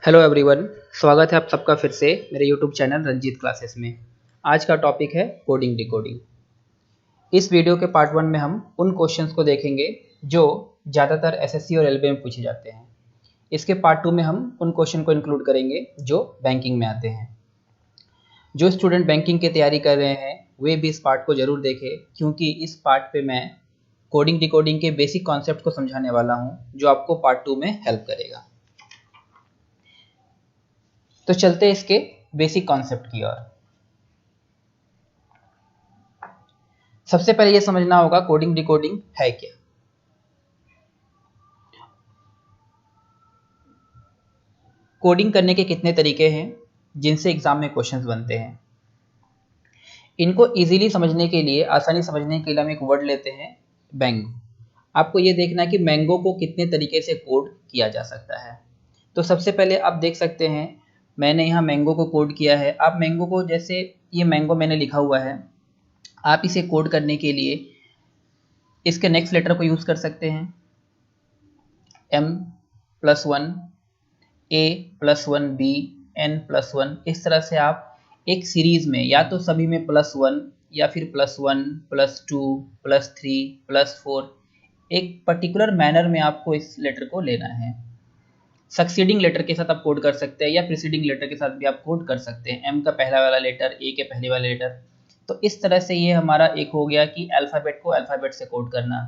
Hello everyone, स्वागत है आप सबका फिर से मेरे यूट्यूब चैनल रंजीत क्लासेस में। आज का टॉपिक है कोडिंग डिकोडिंग। इस वीडियो के पार्ट 1 में हम उन क्वेश्चंस को देखेंगे जो ज़्यादातर एसएससी और रेलवे में पूछे जाते हैं। इसके पार्ट 2 में हम उन क्वेश्चन को इंक्लूड करेंगे जो बैंकिंग में आते हैं। जो स्टूडेंट बैंकिंग की तैयारी कर रहे हैं वे भी इस पार्ट को ज़रूर देखें, क्योंकि इस पार्ट पे मैं कोडिंग डिकोडिंग के बेसिक कॉन्सेप्ट को समझाने वाला हूँ, जो आपको पार्ट 2 में हेल्प करेगा। तो चलते हैं इसके बेसिक कॉन्सेप्ट की ओर। सबसे पहले ये समझना होगा कोडिंग डिकोडिंग है क्या। कोडिंग करने के कितने तरीके हैं जिनसे एग्जाम में क्वेश्चंस बनते हैं। इनको इजीली समझने के लिए, आसानी समझने के लिए हम एक वर्ड लेते हैं मैंगो। आपको ये देखना है कि मैंगो को कितने तरीके से कोड किया जा सकता है। तो सबसे पहले आप देख सकते हैं मैंने यहाँ मैंगो को कोड किया है। आप मैंगो को, जैसे ये मैंगो मैंने लिखा हुआ है, आप इसे कोड करने के लिए इसके नेक्स्ट लेटर को यूज कर सकते हैं। M+1, A+1, B, N+1, इस तरह से आप एक सीरीज में या तो सभी में +1 या फिर +1, +2, +3, +4 एक पर्टिकुलर मैनर में आपको इस लेटर को लेना है। सक्सीडिंग लेटर के साथ आप कोड कर सकते हैं या प्रीसीडिंग लेटर के साथ भी आप कोड कर सकते हैं। M का पहला वाला लेटर, A के पहले वाले लेटर। तो इस तरह से ये हमारा एक हो गया कि अल्फ़ाबेट को अल्फ़ाबेट से कोड करना,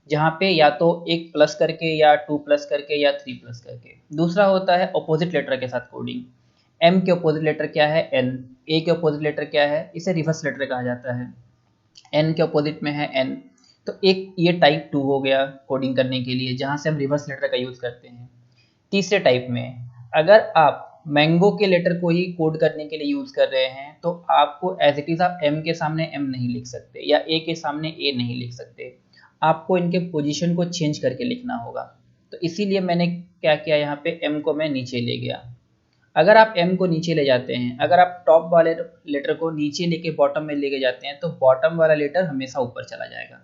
जहाँ पे या तो एक प्लस करके या 2 प्लस करके या 3 प्लस करके। दूसरा होता है ऑपोजिट लेटर के साथ कोडिंग। M के ऑपोजिट लेटर क्या है? N। A के ऑपोजिट लेटर क्या है? इसे रिवर्स लेटर कहा जाता है। N के ऑपोजिट में है N। तो एक ये टाइप 2 हो गया कोडिंग करने के लिए, जहाँ से हम रिवर्स लेटर का यूज़ करते हैं। तीसरे टाइप में अगर आप मैंगो के लेटर को ही कोड करने के लिए यूज कर रहे हैं तो आपको एज इट इज आप M के सामने M नहीं लिख सकते या A के सामने A नहीं लिख सकते। आपको इनके पोजीशन को चेंज करके लिखना होगा। तो इसीलिए मैंने क्या किया, यहाँ पे M को मैं नीचे ले गया। अगर आप M को नीचे ले जाते हैं, अगर आप टॉप वाले लेटर को नीचे लेके बॉटम में लेके जाते हैं, तो बॉटम वाला लेटर हमेशा ऊपर चला जाएगा।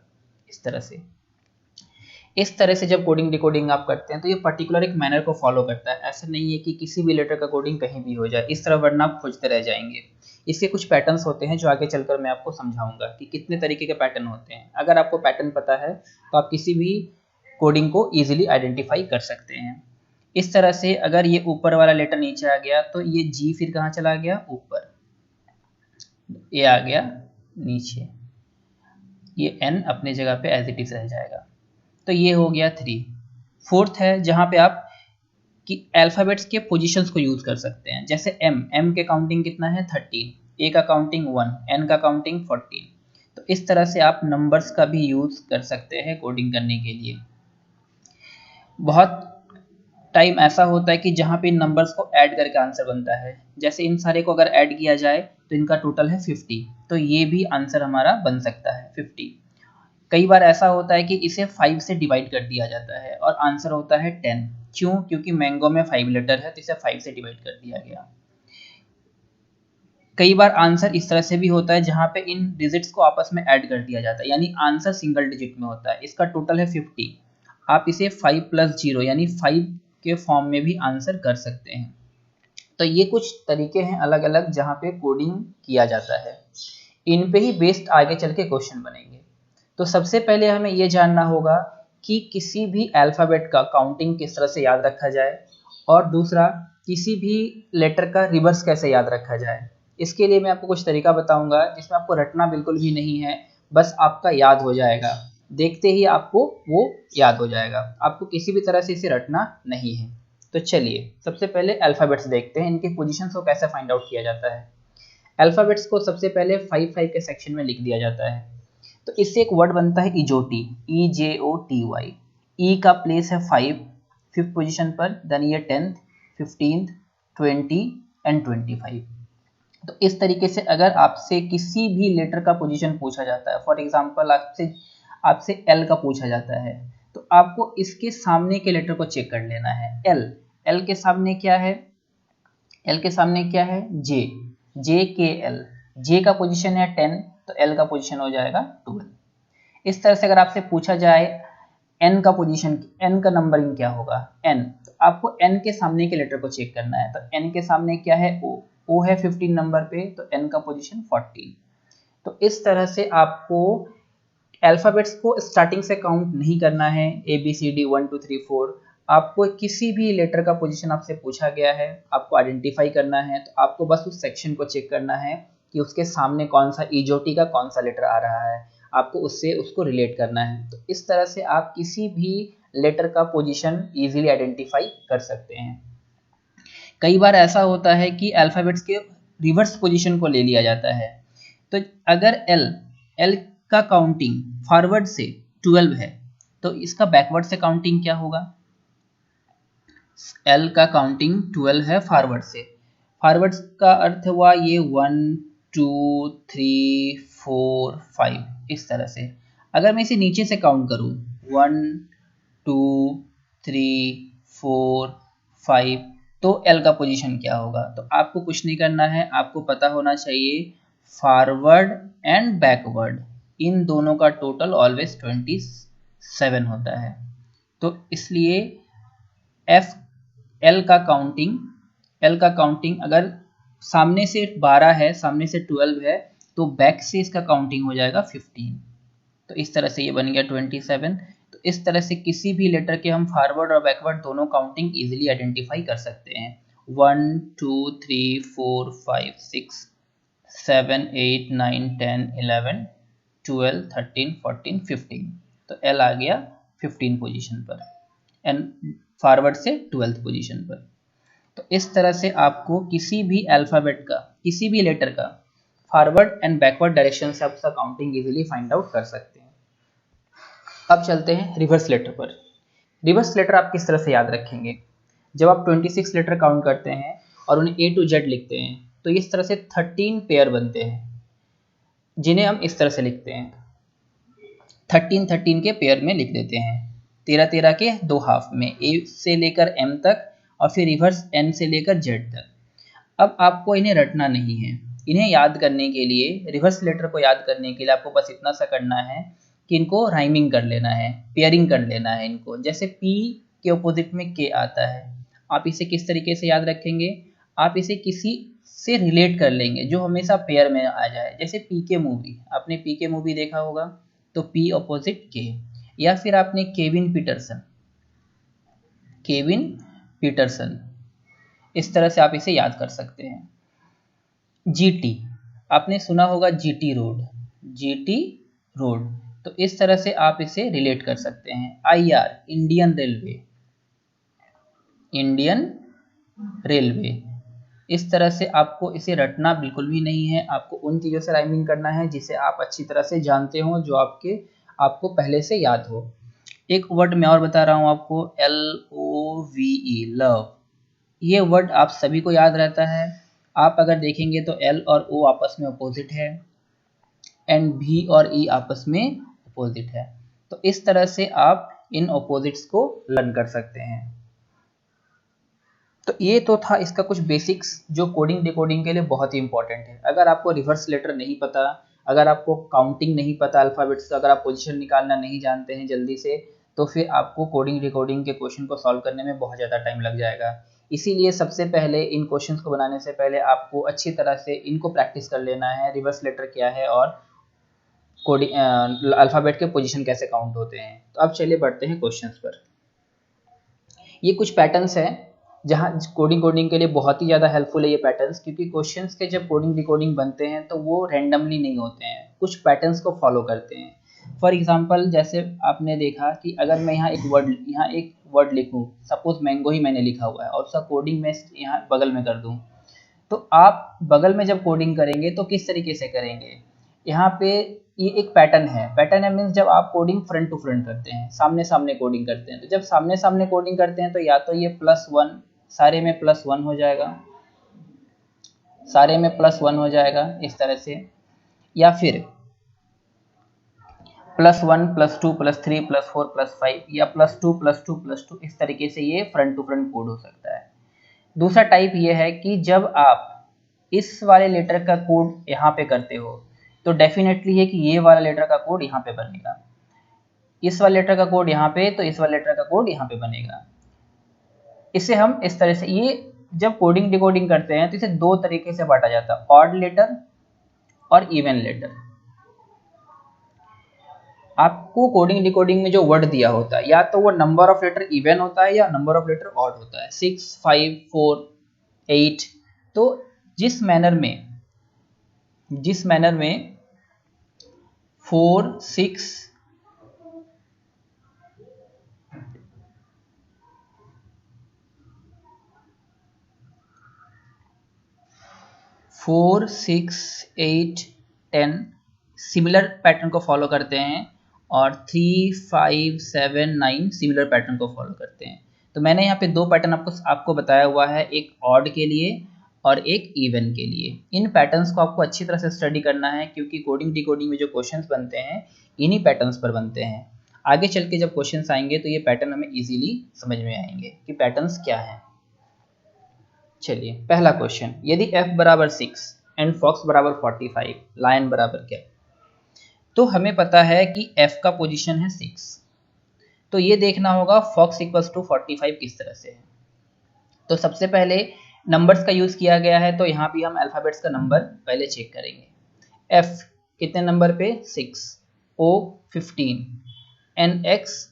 इस तरह से जब कोडिंग डिकोडिंग आप करते हैं तो ये पर्टिकुलर एक मैनर को फॉलो करता है। ऐसा नहीं है कि किसी भी लेटर का कोडिंग कहीं भी हो जाए, इस तरह वरना आप खोजते रह जाएंगे। इसके कुछ पैटर्न्स होते हैं जो आगे चलकर मैं आपको समझाऊंगा कि कितने तरीके के पैटर्न होते हैं। अगर आपको पैटर्न पता है तो आप किसी भी कोडिंग को ईजिली आइडेंटिफाई कर सकते हैं। इस तरह से अगर ये ऊपर वाला लेटर नीचे आ गया तो ये G फिर कहाँ चला गया? ऊपर। ये आ गया नीचे, ये N अपने जगह पे एज इट इज रह जाएगा। तो ये हो गया 3। फोर्थ है जहां पे आप कि अल्फाबेट्स के पोजीशंस को यूज कर सकते हैं। जैसे M के काउंटिंग कितना है? 13, A का काउंटिंग 1, N का काउंटिंग 14। तो इस तरह से आप नंबर्स का भी यूज कर सकते हैं कोडिंग करने के लिए। बहुत टाइम ऐसा होता है कि जहां पे इन नंबर्स को ऐड करके आंसर बनता है। जैसे इन सारे को अगर ऐड किया जाए तो इनका टोटल है 50, तो ये भी आंसर हमारा बन सकता है 50। कई बार ऐसा होता है कि इसे 5 से डिवाइड कर दिया जाता है और आंसर होता है 10। क्यों? क्योंकि मैंगो में 5 लेटर है तो इसे 5 से डिवाइड कर दिया गया। कई बार आंसर इस तरह से भी होता है जहां पे इन डिजिट्स को आपस में ऐड कर दिया जाता है, यानी आंसर सिंगल डिजिट में होता है। इसका टोटल है 50, आप इसे 5 + 0 यानी 5 के फॉर्म में भी आंसर कर सकते हैं। तो ये कुछ तरीके हैं अलग अलग जहाँ पे कोडिंग किया जाता है। इन पे ही बेस्ड आगे चल के क्वेश्चन बनेंगे। तो सबसे पहले हमें ये जानना होगा कि किसी भी अल्फ़ाबेट का काउंटिंग किस तरह से याद रखा जाए, और दूसरा किसी भी लेटर का रिवर्स कैसे याद रखा जाए। इसके लिए मैं आपको कुछ तरीका बताऊंगा जिसमें आपको रटना बिल्कुल भी नहीं है, बस आपका याद हो जाएगा। देखते ही आपको वो याद हो जाएगा, आपको किसी भी तरह से इसे रटना नहीं है। तो चलिए सबसे पहले अल्फ़ाबेट्स देखते हैं, इनके पोजीशंस को कैसे फाइंड आउट किया जाता है। अल्फ़ाबेट्स को सबसे पहले 5 के सेक्शन में लिख दिया जाता है। तो इससे एक वर्ड बनता है इजोटी, EJOTY। ई का प्लेस है 5, 5th पोजीशन पर, देन ये 10th, 15th, 20 एंड 25। तो इस तरीके से अगर आपसे किसी भी लेटर का पोजीशन पूछा जाता है, फॉर एग्जांपल आपसे एल का पूछा जाता है, तो आपको इसके सामने के लेटर को चेक कर लेना है। एल के सामने क्या है? एल के सामने क्या है? जे, JKL। जे का पोजीशन है 10, तो एल का पोजीशन हो जाएगा 12। इस तरह से अगर आपसे पूछा जाए एन का पोजीशन, एन का नंबरिंग क्या होगा, एन, तो आपको एन के सामने के लेटर को चेक करना है। तो एन के सामने क्या है, ओ, ओ है 15 नंबर पे, तो एन का पोजीशन 14। तो इस तरह से आपको अल्फाबेट्स को स्टार्टिंग से काउंट नहीं करना है, ए बी सी डी 1 2 3 4। आपको किसी भी लेटर का पोजीशन आपसे पूछा गया है, आपको आइडेंटिफाई करना है, तो आपको बस उस सेक्शन को चेक करना है कि उसके सामने कौन सा ईजोटी का कौन सा लेटर आ रहा है, आपको उससे उसको रिलेट करना है। तो इस तरह से आप किसी भी लेटर का पोजीशन इजीली आइडेंटिफाई कर सकते हैं। कई बार ऐसा होता है कि अल्फाबेट्स के रिवर्स पोजीशन को ले लिया जाता है। तो अगर एल का काउंटिंग फॉरवर्ड से 12 है, तो इसका बैकवर्ड से काउंटिंग क्या होगा, एल का काउंटिंग 12 है फॉरवर्ड से, फॉरवर्ड का अर्थ हुआ ये 1 2 3 4 5, इस तरह से। अगर मैं इसे नीचे से काउंट करूं 1 2 3 4 5, तो एल का पोजीशन क्या होगा। तो आपको कुछ नहीं करना है, आपको पता होना चाहिए फॉरवर्ड एंड बैकवर्ड इन दोनों का टोटल ऑलवेज 27 होता है। तो इसलिए एफ एल का काउंटिंग अगर सामने से 12 है, सामने से 12 है, तो बैक से इसका काउंटिंग हो जाएगा 15। तो इस तरह से ये बन गया 27। तो इस तरह से किसी भी लेटर के हम फॉरवर्ड और बैकवर्ड दोनों काउंटिंग इजीली आइडेंटिफाई कर सकते हैं। 1 2 3 4 5 6 7 8 9 10 11 12 13 14 15। तो एल आ गया 15 पोजीशन पर एंड फॉरवर्ड से 12th पोजीशन पर। तो इस तरह से आपको किसी भी अल्फाबेट का, किसी भी लेटर का फॉरवर्ड एंड बैकवर्ड डायरेक्शन से आप उसका काउंटिंग इजीली फाइंड आउट कर सकते हैं। अब चलते हैं रिवर्स लेटर पर। रिवर्स लेटर आप किस तरह से याद रखेंगे, जब आप 26 लेटर काउंट करते हैं और उन्हें A to Z लिखते हैं, तो इस तरह से 13 पेयर बनते हैं, जिन्हें हम इस तरह से लिखते हैं, 13 के पेयर में लिख देते हैं, 13 के दो हाफ में, A से लेकर M तक और फिर रिवर्स N से लेकर Z तक। अब आपको इन्हें रटना नहीं है, इन्हें याद करने के लिए, रिवर्स लेटर को याद करने के लिए आपको बस इतना सा करना है कि इनको राइमिंग कर लेना है, पेयरिंग कर लेना है इनको। जैसे P के ऑपोजिट में K आता है, आप इसे किस तरीके से याद रखेंगे, आप इसे किसी से रिलेट कर लेंगे जो हमेशा पेयर में आ जाए। जैसे पीके मूवी, आपने पीके मूवी देखा होगा, तो P ऑपोजिट K, या फिर आपने केविन पीटरसन, इस तरह से आप इसे याद कर सकते हैं। GT, आपने सुना होगा GT रोड, तो इस तरह से आप इसे रिलेट कर सकते हैं। IR, इंडियन रेलवे, इस तरह से आपको इसे रटना बिल्कुल भी नहीं है, आपको उन चीज़ों से राइमिंग करना है जिसे आप अच्छी तरह से जानते हो, जो आपको पहले से याद हो। एक वर्ड मैं और बता रहा हूँ आपको, LOVE, लव। ये वर्ड आप सभी को याद रहता है। आप अगर देखेंगे तो L और O आपस में अपोजिट है एंड V और E आपस में अपोजिट है। तो इस तरह से आप इन अपोजिट्स को लर्न कर सकते हैं। तो ये तो था इसका कुछ बेसिक्स जो कोडिंग डिकोडिंग के लिए बहुत ही इंपॉर्टेंट है। अगर आपको रिवर्स लेटर नहीं पता, अगर आपको काउंटिंग नहीं पता अल्फाबेट्स, अगर आप पोजीशन निकालना नहीं जानते हैं जल्दी से, तो फिर आपको कोडिंग डिकोडिंग के क्वेश्चन को सॉल्व करने में बहुत ज़्यादा टाइम लग जाएगा। इसीलिए सबसे पहले इन क्वेश्चंस को बनाने से पहले आपको अच्छी तरह से इनको प्रैक्टिस कर लेना है, रिवर्स लेटर क्या है और कोडिंग अल्फ़ाबेट के पोजीशन कैसे काउंट होते हैं। तो अब चलिए बढ़ते हैं क्वेश्चंस पर। ये कुछ पैटर्न्स हैं जहाँ कोडिंग के लिए बहुत ही ज़्यादा हेल्पफुल है ये पैटर्न्स, क्योंकि क्वेश्चंस के जब कोडिंग डिकोडिंग बनते हैं तो वो रैंडमली नहीं होते हैं, कुछ पैटर्न्स को फॉलो करते हैं। फॉर एग्जांपल, जैसे आपने देखा कि अगर मैं यहाँ एक वर्ड लिखूँ, सपोज मैंगो ही मैंने लिखा हुआ है और उसका कोडिंग मैं यहाँ बगल में कर दूँ, तो आप बगल में जब कोडिंग करेंगे तो किस तरीके से करेंगे। यहाँ पे ये एक पैटर्न है मीन्स जब आप कोडिंग फ्रंट टू फ्रंट करते हैं, सामने सामने कोडिंग करते हैं, तो जब सामने सामने कोडिंग करते हैं तो या तो ये +1 सारे में +1 हो जाएगा, सारे में +1 हो जाएगा इस तरह से, या फिर +1 +2 +3 +4 +5 या +2 +2 +2, इस तरीके से ये फ्रंट टू फ्रंट कोड हो सकता है। दूसरा टाइप ये है कि जब आप इस वाले लेटर का कोड यहाँ पे करते हो तो डेफिनेटली है कि ये वाला लेटर का कोड यहाँ पे बनेगा। इस वाले लेटर का कोड यहाँ पे, तो इस वाले लेटर का कोड यहाँ पे बनेगा। इसे हम इस तरह से, ये जब कोडिंग डिकोडिंग करते हैं तो इसे दो तरीके से बांटा जाता है, ऑड लेटर और इवन लेटर। आपको कोडिंग डिकोडिंग में जो वर्ड दिया होता है, या तो वो नंबर ऑफ लेटर इवन होता है या नंबर ऑफ लेटर ऑड होता है, 6, 5, 4, 8। तो जिस मैनर में 4, 6, 4, 6, 8, 10 सिमिलर पैटर्न को फॉलो करते हैं, और 3, 5, 7, 9 सिमिलर पैटर्न को फॉलो करते हैं। तो मैंने यहाँ पे दो पैटर्न आपको बताया हुआ है, एक ऑड के लिए और एक इवन के लिए। इन पैटर्न्स को आपको अच्छी तरह से स्टडी करना है, क्योंकि कोडिंग डिकोडिंग में जो क्वेश्चंस बनते हैं इन्हीं पैटर्न्स पर बनते हैं। आगे चल के जब क्वेश्चंस आएंगे तो ये पैटर्न हमें इजीली समझ में आएंगे कि पैटर्न्स क्या हैं। चलिए पहला क्वेश्चन, यदि f बराबर 6 एंड फॉक्स बराबर 45, लायन बराबर क्या? तो हमें पता है कि f का पोजीशन है 6, तो ये देखना होगा फॉक्स इक्वल्स टू 45 किस तरह से है। तो सबसे पहले नंबर्स का यूज किया गया है, तो यहाँ भी हम अल्फाबेट्स का नंबर पहले चेक करेंगे। f कितने नंबर पे? 6, o 15, एंड x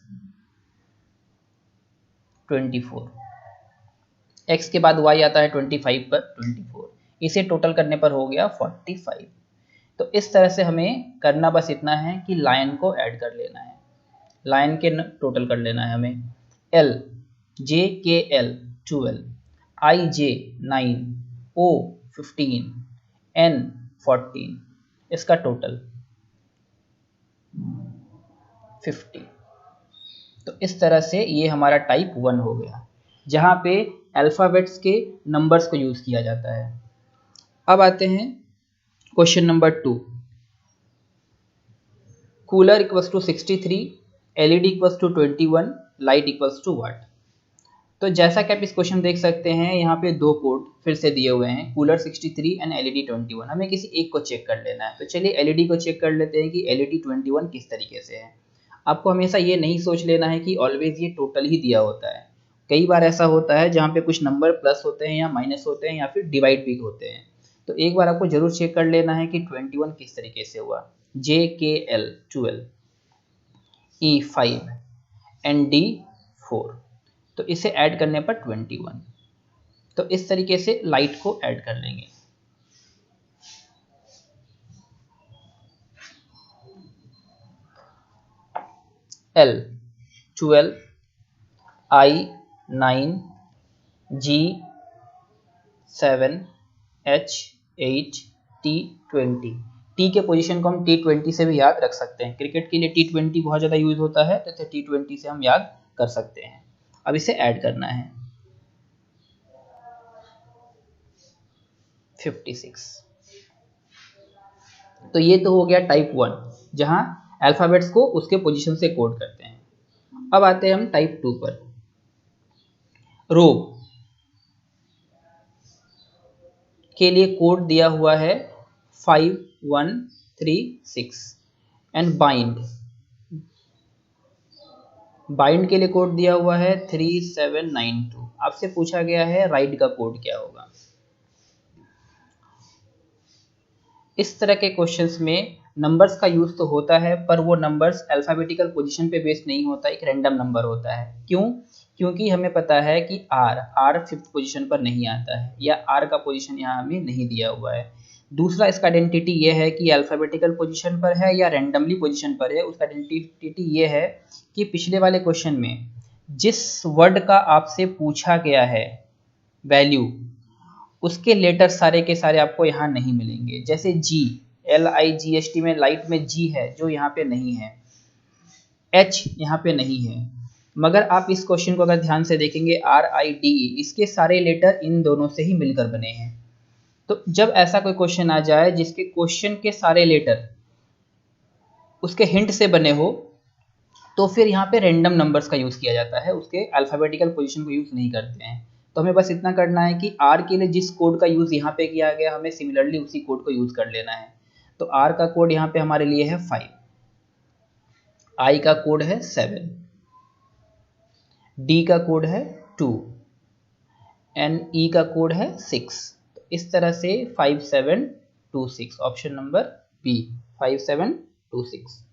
24, x के बाद y आता है 25 पर 24, इसे टोटल करने पर हो गया 45। तो इस तरह से हमें करना बस इतना है कि लाइन को ऐड कर लेना है, लाइन के टोटल कर लेना है हमें। l j k l 12, i j 9, o 15, n 14, इसका टोटल 50। तो इस तरह से ये हमारा टाइप 1 हो गया, जहाँ पे अल्फ़ाबेट्स के नंबर्स को यूज़ किया जाता है। अब आते हैं question number 2। Cooler equals to 63, LED equals to 21, light equals to watt. तो जैसा कि आप इस क्वेश्चन देख सकते हैं, यहाँ पे दो कोड फिर से दिए हुए हैं, कूलर 63 एंड एलईडी 21। हमें किसी एक को चेक कर लेना है। तो चलिए एलईडी को चेक कर लेते हैं कि एलईडी 21 किस तरीके से है। आपको हमेशा ये नहीं सोच लेना है कि ऑलवेज ये टोटल ही दिया होता है। कई बार ऐसा होता है जहाँ पे कुछ नंबर प्लस होते हैं या माइनस होते हैं या फिर डिवाइड भी होते हैं। तो एक बार आपको जरूर चेक कर लेना है कि 21 किस तरीके से हुआ। जे के एल 12, ई 5 एंड डी 4। तो इसे ऐड करने पर 21। तो इस तरीके से लाइट को ऐड कर लेंगे। L 12, I 9, G 7, H 8, T 20। T के पोजीशन को हम T20 से भी याद रख सकते हैं। क्रिकेट के लिए T20 बहुत ज़्यादा यूज होता है, तो इसे T20 से हम याद कर सकते हैं। अब इसे ऐड करना है 56। तो ये तो हो गया टाइप 1, जहां अल्फाबेट्स को उसके पोजीशन से कोड करते हैं। अब आते हैं हम टाइप 2 पर। रो के लिए कोड दिया हुआ है 5136 एंड बाइंड के लिए कोड दिया हुआ है 3792। आपसे पूछा गया है राइट का कोड क्या होगा। इस तरह के क्वेश्चंस में नंबर्स का यूज तो होता है, पर वो नंबर्स अल्फाबेटिकल पोजीशन पे बेस्ड नहीं होता, एक रैंडम नंबर होता है। क्यों? क्योंकि हमें पता है कि आर फिफ्थ पोजीशन पर नहीं आता है, या आर का पोजीशन यहाँ हमें नहीं दिया हुआ है। दूसरा इसका आइडेंटिटी ये है कि अल्फाबेटिकल पोजीशन पर है या रैंडमली पोजीशन पर है। उसका आइडेंटिटी ये है कि पिछले वाले क्वेश्चन में जिस वर्ड का आपसे पूछा गया है वैल्यू, उसके लेटर सारे के सारे आपको यहाँ नहीं मिलेंगे। जैसे जी, LIGHT में लाइट में जी है जो यहाँ पे नहीं है, H यहाँ पे नहीं है। मगर आप इस क्वेश्चन को अगर ध्यान से देखेंगे, RIDE, इसके सारे लेटर इन दोनों से ही मिलकर बने हैं। तो जब ऐसा कोई क्वेश्चन आ जाए जिसके क्वेश्चन के सारे लेटर उसके हिंट से बने हो, तो फिर यहाँ पे रैंडम नंबर्स का यूज किया जाता है, उसके अल्फाबेटिकल पोजीशन को यूज नहीं करते हैं। तो हमें बस इतना करना है कि आर के लिए जिस कोड का यूज यहाँ पे किया गया, हमें सिमिलरली उसी कोड को यूज कर लेना है। तो आर का कोड यहाँ पे हमारे लिए है 5। आई का कोड है 7, डी का कोड है 2 एंड ई का कोड है 6। तो इस तरह से 5726, ऑप्शन नंबर बी 5726।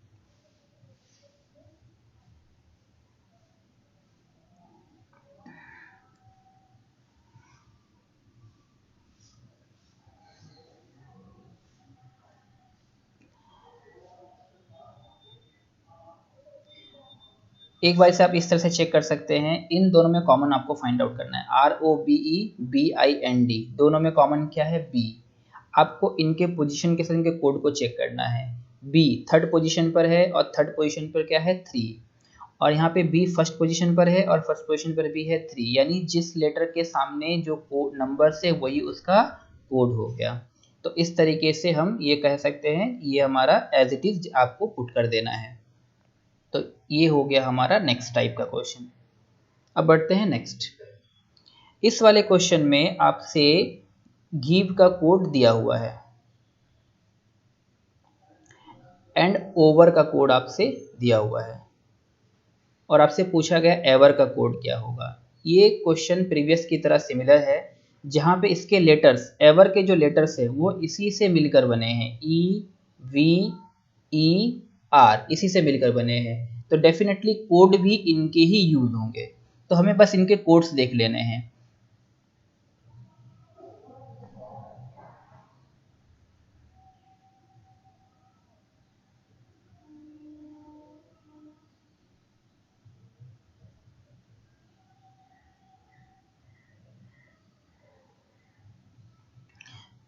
एक बार से आप इस तरह से चेक कर सकते हैं, इन दोनों में कॉमन आपको फाइंड आउट करना है। ROBE BIND दोनों में कॉमन क्या है? बी। आपको इनके पोजीशन के साथ इनके कोड को चेक करना है। बी थर्ड पोजीशन पर है और थर्ड पोजीशन पर क्या है? 3। और यहाँ पे बी फर्स्ट पोजीशन पर है और फर्स्ट पोजीशन पर भी है 3, यानी जिस लेटर के सामने जो कोड नंबर से वही उसका कोड हो गया। तो इस तरीके से हम ये कह सकते हैं ये हमारा एज इट इज आपको पुट कर देना है। तो ये हो गया हमारा नेक्स्ट टाइप का क्वेश्चन। अब बढ़ते हैं नेक्स्ट। इस वाले क्वेश्चन में आपसे गिव का कोड दिया हुआ है एंड ओवर का कोड आपसे दिया हुआ है और आपसे पूछा गया एवर का कोड क्या होगा। ये क्वेश्चन प्रीवियस की तरह सिमिलर है, जहां पे इसके लेटर्स, एवर के जो लेटर्स है वो इसी से मिलकर बने हैं, ई वी ई आर, इसी से मिलकर बने हैं। तो डेफिनेटली कोड भी इनके ही यूज होंगे, तो हमें बस इनके कोड्स देख लेने हैं।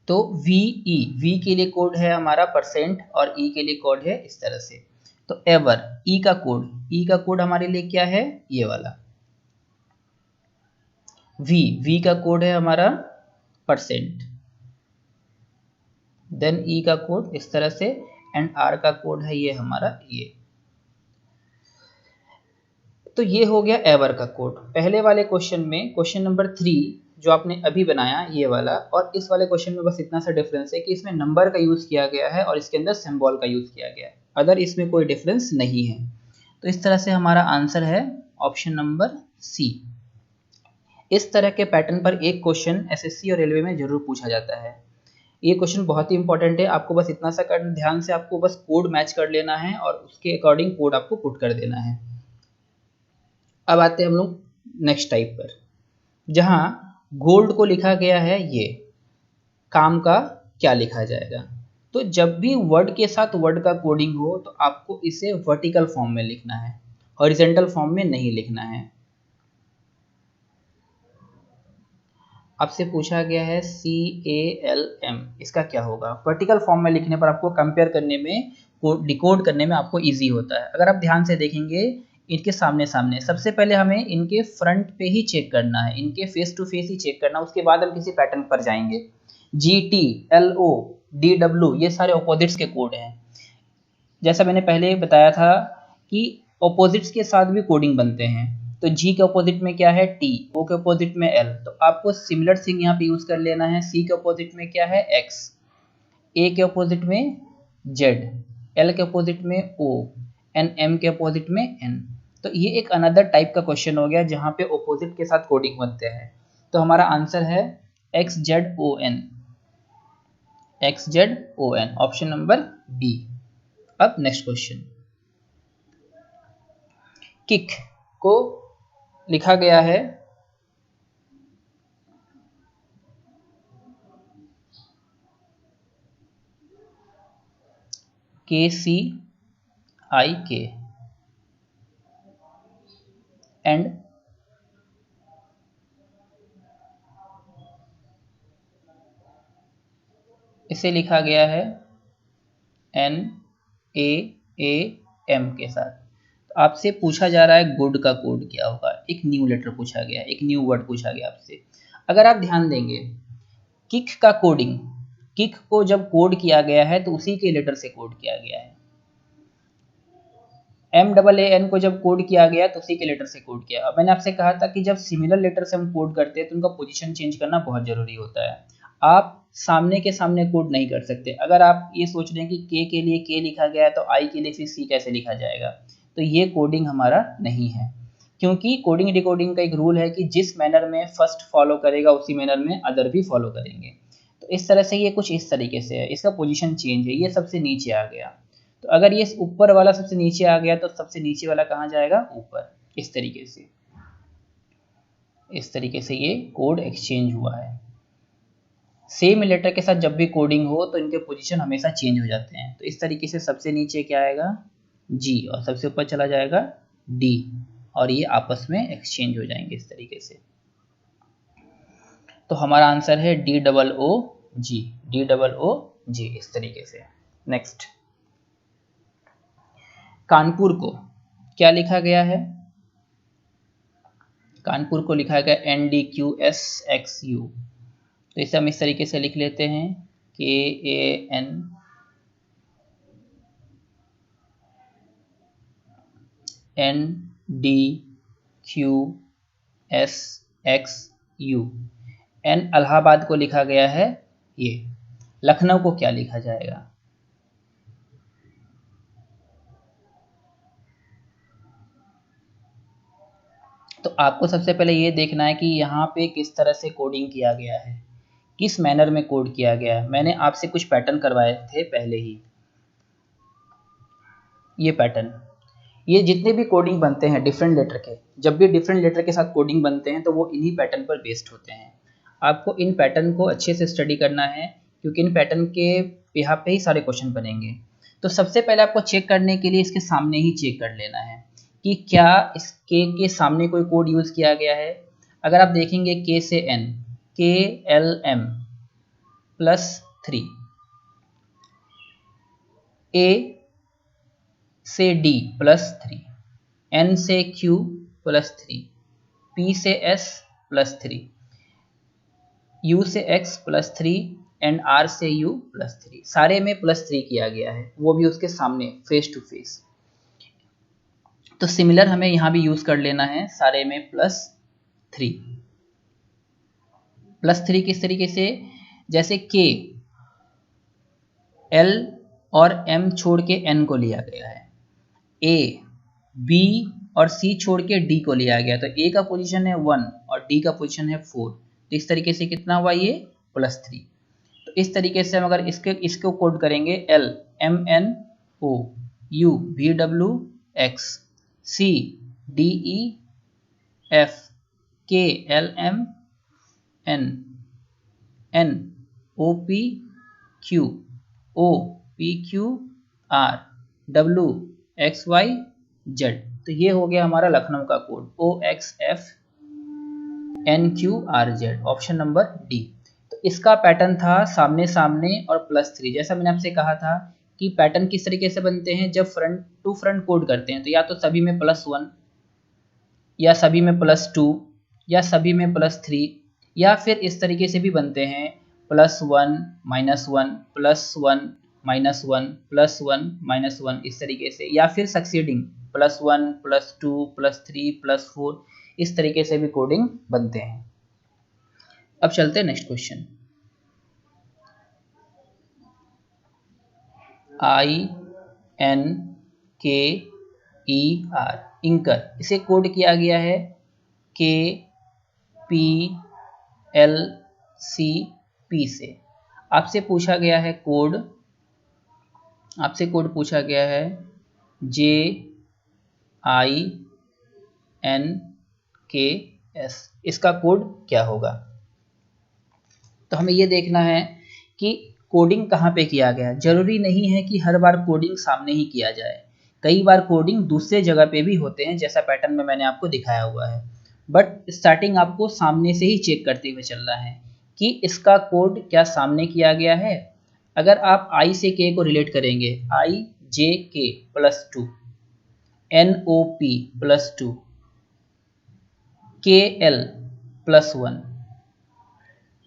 तो वी के लिए कोड है हमारा % और ई के लिए कोड है इस तरह से। तो एवर, ई का कोड हमारे लिए क्या है? ये वाला। वी का कोड है हमारा %, देन ई का कोड इस तरह से, एंड आर का कोड है ये हमारा ये। तो ये हो गया एवर का कोड। पहले वाले क्वेश्चन में, क्वेश्चन नंबर 3 जो आपने अभी बनाया ये वाला, और इस वाले क्वेश्चन में बस इतना सा डिफरेंस है कि इसमें नंबर का यूज किया गया है और इसके अंदर सिंबल का यूज किया गया है, अदर इसमें कोई डिफरेंस नहीं है। तो इस तरह से हमारा आंसर है ऑप्शन नंबर सी। इस तरह के पैटर्न पर एक क्वेश्चन एसएससी और रेलवे में जरूर पूछा जाता है। ये क्वेश्चन बहुत ही इंपॉर्टेंट है, आपको बस इतना सा करना, ध्यान से आपको बस कोड मैच कर लेना है और उसके अकॉर्डिंग कोड आपको पुट कर देना है। अब आते हैं हम लोग नेक्स्ट टाइप पर, जहां गोल्ड को लिखा गया है ये, काम का क्या लिखा जाएगा। तो जब भी वर्ड के साथ वर्ड का कोडिंग हो तो आपको इसे वर्टिकल फॉर्म में लिखना है, हॉरिजॉन्टल फॉर्म में नहीं लिखना है। आपसे पूछा गया है CALM, इसका क्या होगा? वर्टिकल फॉर्म में लिखने पर आपको कंपेयर करने में, डिकोड करने में आपको इजी होता है। अगर आप ध्यान से देखेंगे इनके सामने सामने, सबसे पहले हमें इनके फ्रंट पे ही चेक करना है, इनके फेस टू फेस ही चेक करना, उसके बाद हम किसी पैटर्न पर जाएंगे। GT LO DW ये सारे ऑपोजिट्स के कोड हैं। जैसा मैंने पहले बताया था कि ऑपोजिट्स के साथ भी कोडिंग बनते हैं। तो G के ऑपोजिट में क्या है? T, O के ऑपोजिट में L, तो आपको सिमिलर थिंग यहाँ पे यूज कर लेना है। C के ऑपोजिट में क्या है? X, A के ऑपोजिट में Z, L के ऑपोजिट में O, एंड M के ऑपोजिट में N। तो ये एक अनदर टाइप का क्वेश्चन हो गया जहाँ पे ऑपोजिट के साथ कोडिंग बनते हैं। तो हमारा आंसर है XZON, XZON, option number D. अब नेक्स्ट क्वेश्चन, किक को लिखा गया है KCIK एंड इसे लिखा गया है NAAM के साथ। तो आपसे पूछा जा रहा है गुड का कोड क्या होगा, एक न्यू लेटर पूछा गया, एक न्यू वर्ड पूछा गया आपसे। अगर आप ध्यान देंगे, किक का कोडिंग, किक को जब कोड किया गया है तो उसी के लेटर से कोड किया गया है। MAAN को जब कोड किया गया तो उसी के लेटर से कोड किया। अब मैंने आपसे कहा था कि जब सिमिलर लेटर से हम कोड करते हैं तो उनका पोजीशन चेंज करना बहुत जरूरी होता है। आप सामने के सामने कोड नहीं कर सकते। अगर आप ये सोच रहे हैं कि के लिए के लिखा गया है तो आई के लिए फिर सी कैसे लिखा जाएगा, तो ये कोडिंग हमारा नहीं है, क्योंकि कोडिंग डिकोडिंग का एक रूल है कि जिस मैनर में फर्स्ट फॉलो करेगा उसी मैनर में अदर भी फॉलो करेंगे। तो इस तरह से ये कुछ इस तरीके से है, इसका पोजीशन चेंज है, ये सबसे नीचे आ गया। तो अगर ये ऊपर वाला सबसे नीचे आ गया तो सबसे नीचे वाला कहाँ जाएगा, ऊपर। इस तरीके से ये कोड एक्सचेंज हुआ है। सेम लेटर के साथ जब भी कोडिंग हो तो इनके पोजीशन हमेशा चेंज हो जाते हैं। तो इस तरीके से सबसे नीचे क्या आएगा, जी, और सबसे ऊपर चला जाएगा डी, और ये आपस में एक्सचेंज हो जाएंगे इस तरीके से। तो हमारा आंसर है DOOG, DOOG इस तरीके से। नेक्स्ट, कानपुर को क्या लिखा गया है, कानपुर को लिखा गया NDQSXU। तो इसे हम इस तरीके से लिख लेते हैं KANNDQSXU। एन इलाहाबाद को लिखा गया है ये। लखनऊ को क्या लिखा जाएगा, तो आपको सबसे पहले ये देखना है कि यहाँ पे किस तरह से कोडिंग किया गया है, किस मैनर में कोड किया गया है। मैंने आपसे कुछ पैटर्न करवाए थे पहले ही, ये पैटर्न, ये जितने भी कोडिंग बनते हैं डिफरेंट लेटर के, जब भी डिफरेंट लेटर के साथ कोडिंग बनते हैं तो वो इन्हीं पैटर्न पर बेस्ड होते हैं। आपको इन पैटर्न को अच्छे से स्टडी करना है, क्योंकि इन पैटर्न के यहाँ पे ही सारे क्वेश्चन बनेंगे। तो सबसे पहले आपको चेक करने के लिए इसके सामने ही चेक कर लेना है कि क्या इसके के सामने कोई कोड यूज़ किया गया है। अगर आप देखेंगे K से N, KLM +3, A से D +3, N से Q +3, P से S +3, U से X +3 एंड R से U +3, सारे में +3 किया गया है, वो भी उसके सामने फेस टू फेस। तो सिमिलर हमें यहाँ भी यूज कर लेना है, सारे में +3। +3 किस तरीके से, जैसे K, L और M छोड़ के N को लिया गया है, A, B और C छोड़ के D को लिया गया, तो A का पोजीशन है 1 और D का पोजीशन है 4। तो इस तरीके से कितना हुआ, ये +3। तो इस तरीके से हम अगर इसको कोड करेंगे, L M N O, U V W X, C D E F, K L M N, N O P Q, O P Q R, W X Y Z। तो ये हो गया हमारा लखनऊ का code OXFNQRZ, option number D. तो इसका pattern था सामने सामने और +3। जैसा मैंने आपसे कहा था कि पैटर्न किस तरीके से बनते हैं, जब फ्रंट टू फ्रंट कोड करते हैं तो या तो सभी में +1 या सभी में +2 या सभी में +3, या फिर इस तरीके से भी बनते हैं +1 -1 +1 -1 +1 -1 इस तरीके से, या फिर सक्सीडिंग +1 +2 +3 +4, इस तरीके से भी कोडिंग बनते हैं। अब चलते हैं नेक्स्ट क्वेश्चन। INKER, इंकर, इसे कोड किया गया है KPLCP से। आपसे पूछा गया है कोड, आपसे कोड पूछा गया है JINKS, इसका कोड क्या होगा। तो हमें ये देखना है कि कोडिंग कहाँ पे किया गया है। जरूरी नहीं है कि हर बार कोडिंग सामने ही किया जाए, कई बार कोडिंग दूसरे जगह पे भी होते हैं, जैसा पैटर्न में मैंने आपको दिखाया हुआ है। बट स्टार्टिंग आपको सामने से ही चेक करते हुए चलना है कि इसका कोड क्या सामने किया गया है। अगर आप I से K को रिलेट करेंगे, IJK +2, NOP +2, KL +1,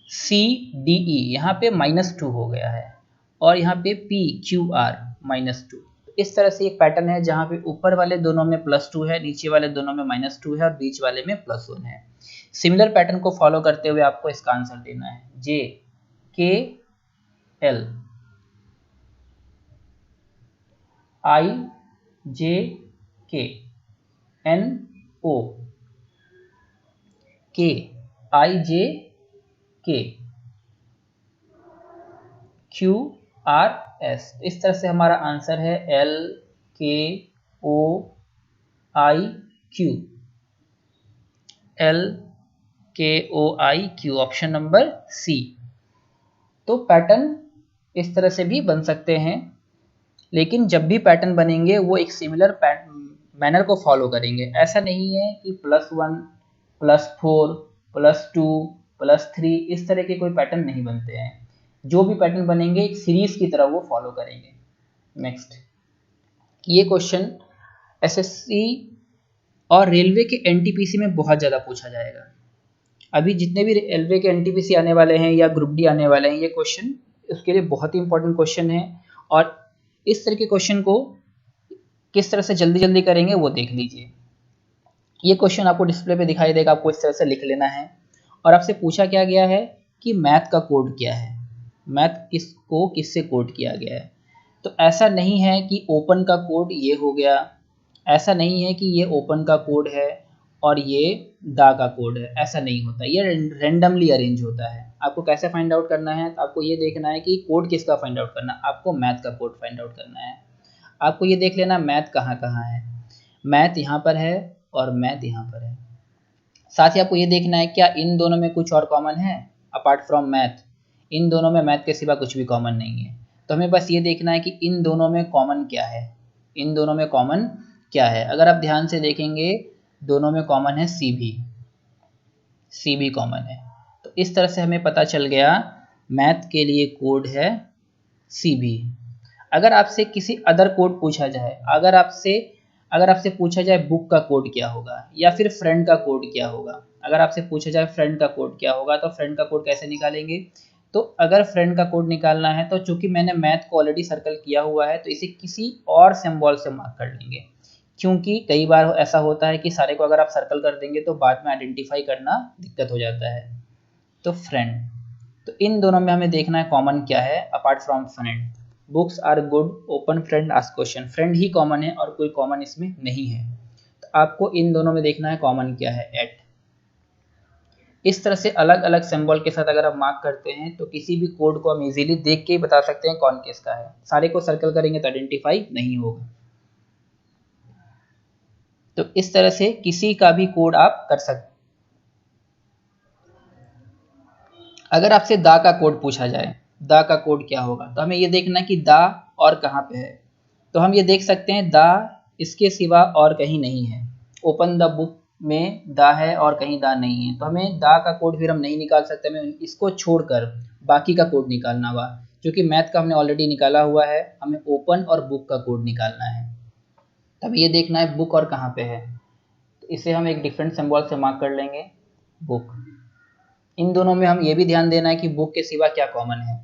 CDE यहाँ पे -2 हो गया है, और यहाँ पे PQR -2। इस तरह से एक पैटर्न है जहाँ पे ऊपर वाले दोनों में +2 है, नीचे वाले दोनों में -2 है और बीच वाले में +1 है। सिमिलर पैटर्न को फॉलो करते हुए आपको इसका आंसर देना है। JKL, IJK के, एन ओ, के, आई जे के, क्यू आर एस। इस तरह से हमारा आंसर है L K O I Q, L K O I Q, option number C. तो पैटर्न इस तरह से भी बन सकते हैं, लेकिन जब भी पैटर्न बनेंगे वो एक सिमिलर मैनर को फॉलो करेंगे। ऐसा नहीं है कि +1 +4 +2 +3 इस तरह के कोई पैटर्न नहीं बनते हैं। जो भी पैटर्न बनेंगे एक सीरीज की तरह वो फॉलो करेंगे। नेक्स्ट, ये क्वेश्चन एसएससी और रेलवे के एनटीपीसी में बहुत ज़्यादा पूछा जाएगा। अभी जितने भी रेलवे के एनटीपीसी आने वाले हैं या ग्रुप डी आने वाले हैं, ये क्वेश्चन उसके लिए बहुत ही इंपॉर्टेंट क्वेश्चन है। और इस तरह के क्वेश्चन को किस तरह से जल्दी जल्दी करेंगे वो देख लीजिए। ये क्वेश्चन आपको डिस्प्ले पे दिखाई देगा, आपको इस तरह से लिख लेना है। और आपसे पूछा क्या गया है कि मैथ का कोड क्या है, मैथ किसको किससे कोड किया गया है। तो ऐसा नहीं है कि ओपन का कोड ये हो गया, ऐसा नहीं है कि ये ओपन का कोड है और ये दा का कोड है, ऐसा नहीं होता। ये रेंडमली अरेंज होता है। आपको कैसे फाइंड आउट करना है, तो आपको ये देखना है कि कोड किसका फाइंड आउट करना है, आपको मैथ का कोड फाइंड आउट करना है। आपको ये देख लेना मैथ कहाँ कहाँ है, मैथ यहाँ पर है और मैथ यहाँ पर है। साथ ही आपको ये देखना है क्या इन दोनों में कुछ और कॉमन है अपार्ट फ्रॉम मैथ। इन दोनों में मैथ के सिवा कुछ भी कॉमन नहीं है। तो हमें बस ये देखना है कि इन दोनों में कॉमन क्या है, इन दोनों में कॉमन क्या है। अगर आप ध्यान से देखेंगे दोनों में कॉमन है सी भी कॉमन है। तो इस तरह से हमें पता चल गया मैथ के लिए कोड है सी भी। अगर आपसे किसी अदर कोड पूछा जाए, अगर आपसे पूछा जाए बुक का कोड क्या होगा या फिर फ्रेंड का कोड क्या होगा, अगर आपसे पूछा जाए फ्रेंड का कोड क्या होगा, तो फ्रेंड का कोड कैसे निकालेंगे। तो अगर फ्रेंड का कोड निकालना है तो चूंकि मैंने मैथ को ऑलरेडी सर्कल किया हुआ है तो इसे किसी और सिंबल से मार्क कर लेंगे, क्योंकि कई बार ऐसा होता है कि सारे को अगर आप सर्कल कर देंगे तो बाद में आइडेंटिफाई करना दिक्कत हो जाता है। तो फ्रेंड, तो इन दोनों में हमें देखना है कॉमन क्या है apart from friend. Books are good, open friend ask question, friend ही कॉमन है और कोई कॉमन इसमें नहीं है। तो आपको इन दोनों में देखना है कॉमन क्या है, एट। इस तरह से अलग अलग सिंबल के साथ अगर आप मार्क करते हैं तो किसी भी कोड को हम इजीली देख के ही बता सकते हैं कौन किसका है। सारे को सर्कल करेंगे तो आइडेंटिफाई नहीं होगा। तो इस तरह से किसी का भी कोड आप कर सकते। अगर आपसे दा का कोड पूछा जाए, दा का कोड क्या होगा, तो हमें ये देखना कि दा और कहाँ पे है। तो हम ये देख सकते हैं दा इसके सिवा और कहीं नहीं है। ओपन द बुक में दा है और कहीं दा नहीं है। तो हमें दा का कोड फिर हम नहीं निकाल सकते, हमें इसको छोड़कर बाकी का कोड निकालना हुआ। क्योंकि मैथ का हमने ऑलरेडी निकाला हुआ है, हमें ओपन और बुक का कोड निकालना है। तब ये देखना है बुक और कहाँ पे है, तो इसे हम एक डिफरेंट सिंबल से मार्क कर लेंगे, बुक। इन दोनों में हम ये भी ध्यान देना है कि बुक के सिवा क्या कॉमन है,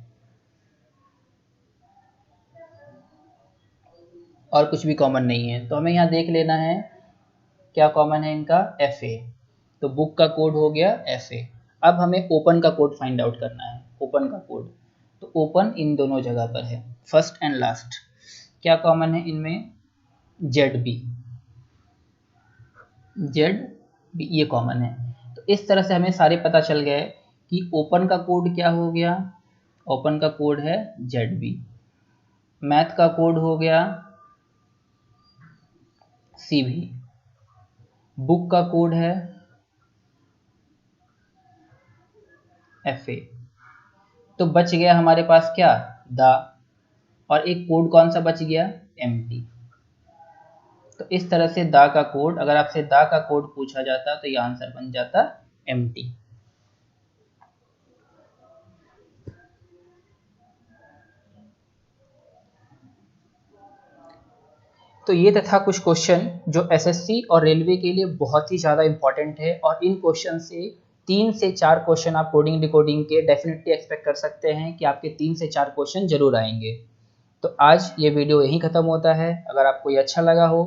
और कुछ भी कॉमन नहीं है। तो हमें यहाँ देख लेना है क्या कॉमन है इनका, FA। तो बुक का कोड हो गया FA। अब हमें ओपन का कोड फाइंड आउट करना है, ओपन का कोड। तो ओपन इन दोनों जगह पर है, फर्स्ट एंड लास्ट। क्या कॉमन है इनमें, ZB ये कॉमन है। तो इस तरह से हमें सारे पता चल गए कि ओपन का कोड क्या हो गया, ओपन का कोड है ZB। मैथ का कोड हो गया CB। बुक का कोड है FA। तो बच गया हमारे पास क्या, दा, और एक कोड कौन सा बच गया, MT। तो इस तरह से दा का कोड, अगर आपसे दा का कोड पूछा जाता तो यह आंसर बन जाता MT। तो ये तथा कुछ क्वेश्चन जो एसएससी और रेलवे के लिए बहुत ही ज़्यादा इंपॉर्टेंट है, और इन क्वेश्चन से 3 से 4 क्वेश्चन आप कोडिंग डिकोडिंग के डेफिनेटली एक्सपेक्ट कर सकते हैं कि आपके 3 से 4 क्वेश्चन जरूर आएंगे। तो आज ये वीडियो यहीं ख़त्म होता है। अगर आपको ये अच्छा लगा हो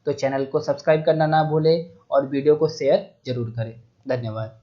तो चैनल को सब्सक्राइब करना ना भूलें और वीडियो को शेयर जरूर करें। धन्यवाद।